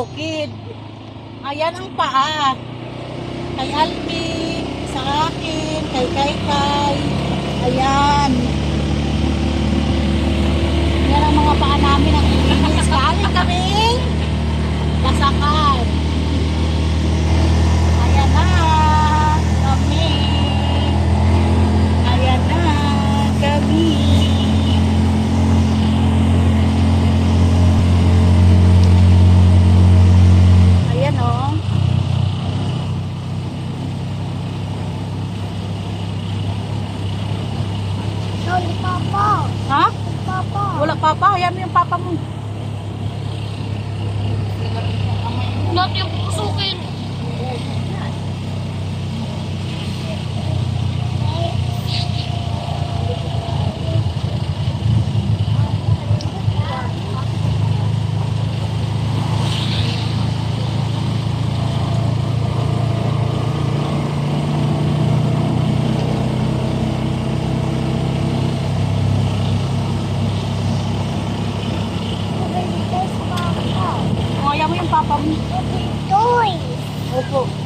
bukid. Ayan ang paa. Kay Alpi, sa akin, kay Kaykay. Ayan. Yan ang mga paa namin ang inis. Galing kaming Lasakan. Ayan na kami. Ayan na kami. Ayan o. Oh. Wala papa. Ha? Papa. Wala papa. Ayan mo yung papa mo. Natin yung pusukin. O, ayan mo yung papa mo. Toy. Opo.